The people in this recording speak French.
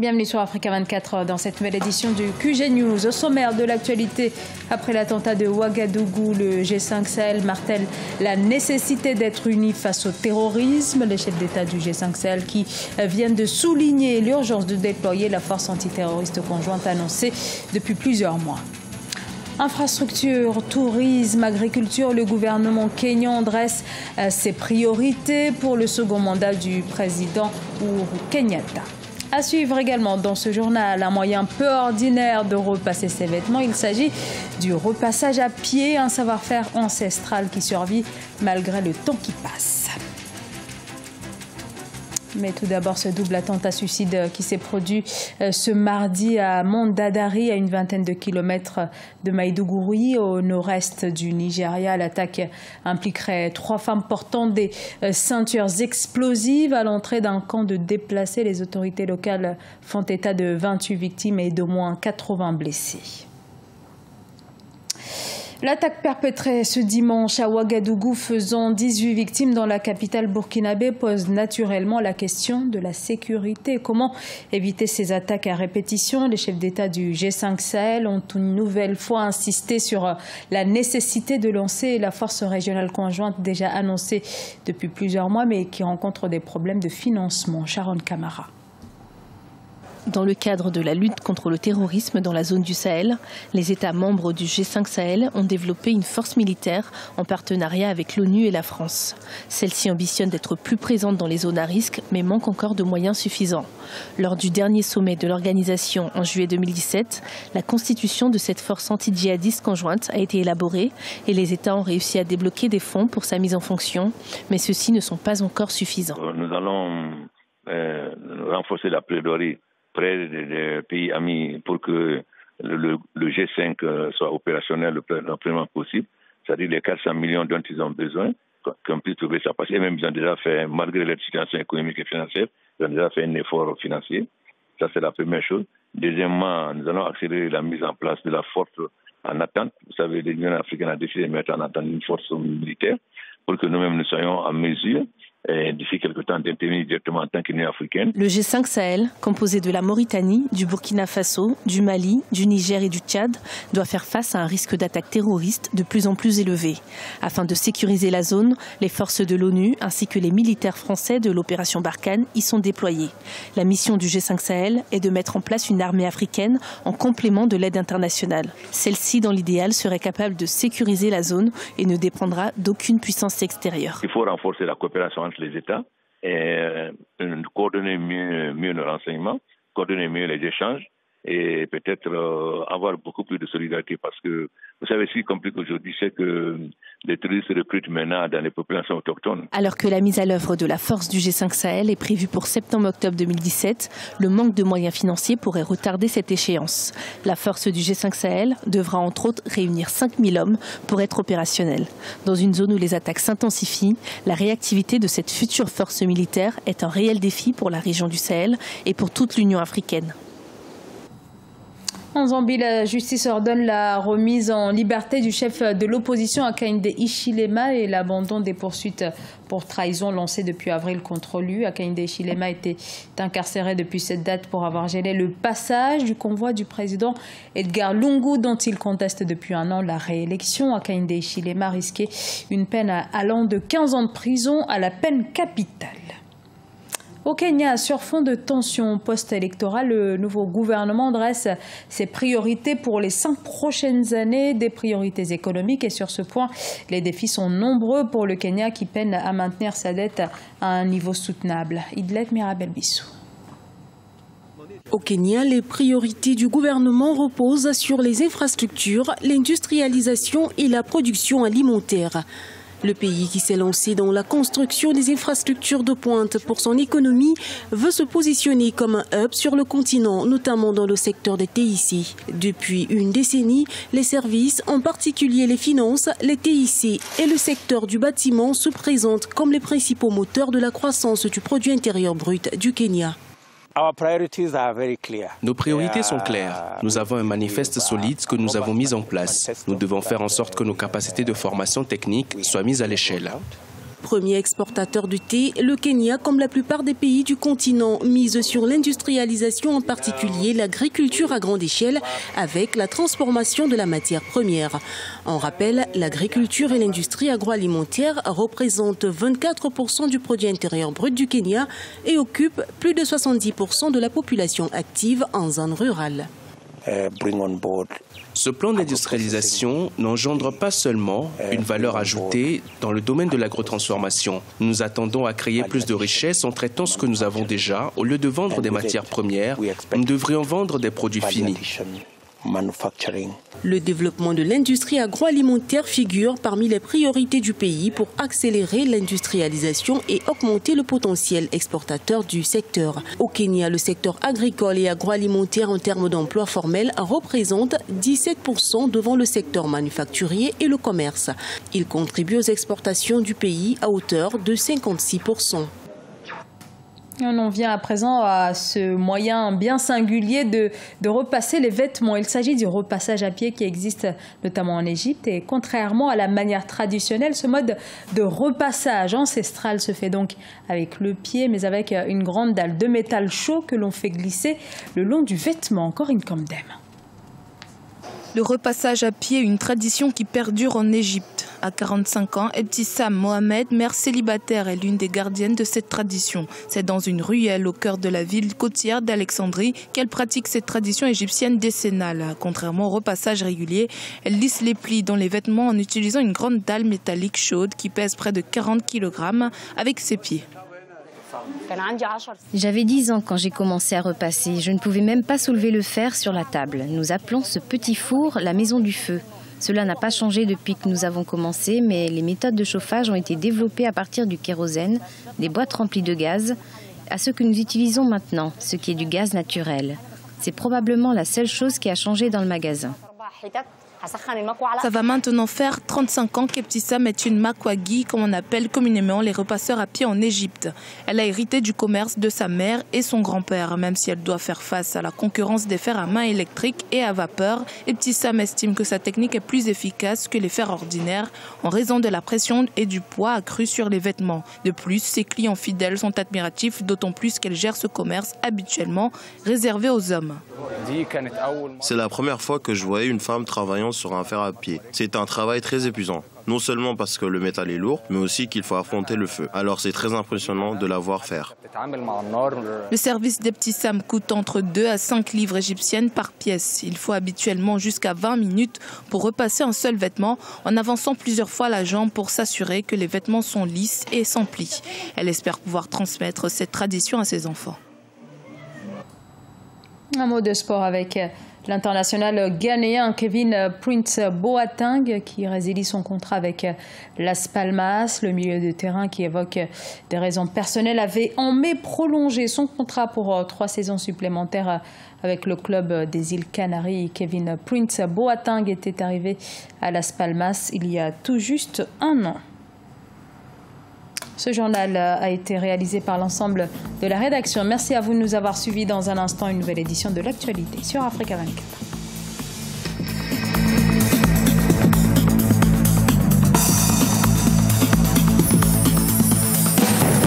Bienvenue sur Africa 24 dans cette nouvelle édition du QG News. Au sommaire de l'actualité, après l'attentat de Ouagadougou, le G5 Sahel martèle la nécessité d'être unis face au terrorisme. Les chefs d'État du G5 Sahel qui viennent de souligner l'urgence de déployer la force antiterroriste conjointe annoncée depuis plusieurs mois. Infrastructure, tourisme, agriculture, le gouvernement kényan dresse ses priorités pour le second mandat du président Uhuru Kenyatta. À suivre également dans ce journal, un moyen peu ordinaire de repasser ses vêtements. Il s'agit du repassage à pied, un savoir-faire ancestral qui survit malgré le temps qui passe. Mais tout d'abord, ce double attentat suicide qui s'est produit ce mardi à Mondadari, à une vingtaine de kilomètres de Maïdougouri, au nord-est du Nigeria. L'attaque impliquerait 3 femmes portant des ceintures explosives à l'entrée d'un camp de déplacés. Les autorités locales font état de 28 victimes et d'au moins 80 blessés. L'attaque perpétrée ce dimanche à Ouagadougou faisant 18 victimes dans la capitale burkinabé pose naturellement la question de la sécurité. Comment éviter ces attaques à répétition? Les chefs d'État du G5 Sahel ont une nouvelle fois insisté sur la nécessité de lancer la force régionale conjointe déjà annoncée depuis plusieurs mois mais qui rencontre des problèmes de financement. Sharon Kamara. Dans le cadre de la lutte contre le terrorisme dans la zone du Sahel, les États membres du G5 Sahel ont développé une force militaire en partenariat avec l'ONU et la France. Celle-ci ambitionne d'être plus présente dans les zones à risque, mais manque encore de moyens suffisants. Lors du dernier sommet de l'organisation en juillet 2017, la constitution de cette force anti-djihadiste conjointe a été élaborée et les États ont réussi à débloquer des fonds pour sa mise en fonction, mais ceux-ci ne sont pas encore suffisants. Nous allons renforcer la plaidoirie près des pays amis pour que le G5 soit opérationnel le plus rapidement possible, c'est-à-dire les 400 millions dont ils ont besoin, qu'on puisse trouver ça. Parce que même ils ont déjà fait, malgré leur situation économique et financière, ils ont déjà fait un effort financier. Ça, c'est la première chose. Deuxièmement, nous allons accélérer la mise en place de la force en attente. Vous savez, l'Union africaine a décidé de mettre en attente une force militaire pour que nous-mêmes nous soyons en mesure d'ici quelque temps d'intervenir directement en tant qu'Union africaine. Le G5 Sahel, composé de la Mauritanie, du Burkina Faso, du Mali, du Niger et du Tchad, doit faire face à un risque d'attaque terroriste de plus en plus élevé. Afin de sécuriser la zone, les forces de l'ONU ainsi que les militaires français de l'opération Barkhane y sont déployés. La mission du G5 Sahel est de mettre en place une armée africaine en complément de l'aide internationale. Celle-ci, dans l'idéal, serait capable de sécuriser la zone et ne dépendra d'aucune puissance extérieure. Il faut renforcer la coopération entre les États et coordonner mieux nos renseignements, coordonner mieux les échanges et peut-être avoir beaucoup plus de solidarité parce que vous savez ce qui complique aujourd'hui, c'est que les touristes se recrutent maintenant dans les populations autochtones. Alors que la mise à l'œuvre de la force du G5 Sahel est prévue pour septembre-octobre 2017, le manque de moyens financiers pourrait retarder cette échéance. La force du G5 Sahel devra entre autres réunir 5000 hommes pour être opérationnelle. Dans une zone où les attaques s'intensifient, la réactivité de cette future force militaire est un réel défi pour la région du Sahel et pour toute l'Union africaine. En Zambie, la justice ordonne la remise en liberté du chef de l'opposition Hakainde Hichilema et l'abandon des poursuites pour trahison lancées depuis avril contre lui. Hakainde Hichilema était incarcéré depuis cette date pour avoir gêné le passage du convoi du président Edgar Lungu dont il conteste depuis un an la réélection. Hakainde Hichilema risquait une peine allant de 15 ans de prison à la peine capitale. Au Kenya, sur fond de tension post-électorale, le nouveau gouvernement dresse ses priorités pour les 5 prochaines années, des priorités économiques. Et sur ce point, les défis sont nombreux pour le Kenya qui peine à maintenir sa dette à un niveau soutenable. Idlet Mirabel Bissou. Au Kenya, les priorités du gouvernement reposent sur les infrastructures, l'industrialisation et la production alimentaire. Le pays qui s'est lancé dans la construction des infrastructures de pointe pour son économie veut se positionner comme un hub sur le continent, notamment dans le secteur des TIC. Depuis une décennie, les services, en particulier les finances, les TIC et le secteur du bâtiment se présentent comme les principaux moteurs de la croissance du produit intérieur brut du Kenya. Nos priorités sont claires. Nous avons un manifeste solide que nous avons mis en place. Nous devons faire en sorte que nos capacités de formation technique soient mises à l'échelle. Premier exportateur du thé, le Kenya, comme la plupart des pays du continent, mise sur l'industrialisation, en particulier l'agriculture à grande échelle, avec la transformation de la matière première. On rappelle, l'agriculture et l'industrie agroalimentaire représentent 24% du produit intérieur brut du Kenya et occupent plus de 70% de la population active en zone rurale. Ce plan d'industrialisation n'engendre pas seulement une valeur ajoutée dans le domaine de l'agrotransformation. Nous attendons à créer plus de richesses en traitant ce que nous avons déjà. Au lieu de vendre des matières premières, nous devrions vendre des produits finis. Le développement de l'industrie agroalimentaire figure parmi les priorités du pays pour accélérer l'industrialisation et augmenter le potentiel exportateur du secteur. Au Kenya, le secteur agricole et agroalimentaire en termes d'emploi formel représente 17% devant le secteur manufacturier et le commerce. Il contribue aux exportations du pays à hauteur de 56%. On en vient à présent à ce moyen bien singulier de repasser les vêtements. Il s'agit du repassage à pied qui existe notamment en Égypte. Et contrairement à la manière traditionnelle, ce mode de repassage ancestral se fait donc avec le pied, mais avec une grande dalle de métal chaud que l'on fait glisser le long du vêtement. Corinne Kamdem. Le repassage à pied est une tradition qui perdure en Égypte. À 45 ans, Ebtissam Mohamed, mère célibataire, est l'une des gardiennes de cette tradition. C'est dans une ruelle au cœur de la ville côtière d'Alexandrie qu'elle pratique cette tradition égyptienne décennale. Contrairement au repassage régulier, elle lisse les plis dans les vêtements en utilisant une grande dalle métallique chaude qui pèse près de 40 kg avec ses pieds. J'avais 10 ans quand j'ai commencé à repasser. Je ne pouvais même pas soulever le fer sur la table. Nous appelons ce petit four la maison du feu. Cela n'a pas changé depuis que nous avons commencé, mais les méthodes de chauffage ont été développées à partir du kérosène, des boîtes remplies de gaz, à ce que nous utilisons maintenant, ce qui est du gaz naturel. C'est probablement la seule chose qui a changé dans le magasin. Ça va maintenant faire 35 ans qu'Ebtissam est une makwagi, comme on appelle communément les repasseurs à pied en Égypte. Elle a hérité du commerce de sa mère et son grand-père. Même si elle doit faire face à la concurrence des fers à main électriques et à vapeur, Ebtissam estime que sa technique est plus efficace que les fers ordinaires en raison de la pression et du poids accru sur les vêtements. De plus, ses clients fidèles sont admiratifs, d'autant plus qu'elle gère ce commerce habituellement réservé aux hommes. C'est la première fois que je voyais une femme travaillant sur un fer à pied. C'est un travail très épuisant. Non seulement parce que le métal est lourd, mais aussi qu'il faut affronter le feu. Alors c'est très impressionnant de la voir faire. Le service d'Ebtissam coûte entre 2 à 5 livres égyptiennes par pièce. Il faut habituellement jusqu'à 20 minutes pour repasser un seul vêtement en avançant plusieurs fois la jambe pour s'assurer que les vêtements sont lisses et sans plis. Elle espère pouvoir transmettre cette tradition à ses enfants. Un mot de sport avec l'international ghanéen Kevin Prince Boateng qui résilie son contrat avec Las Palmas. Le milieu de terrain qui évoque des raisons personnelles avait en mai prolongé son contrat pour 3 saisons supplémentaires avec le club des îles Canaries. Kevin Prince Boateng était arrivé à Las Palmas il y a tout juste un an. Ce journal a été réalisé par l'ensemble de la rédaction. Merci à vous de nous avoir suivis. Dans un instant, une nouvelle édition de l'actualité sur Africa 24.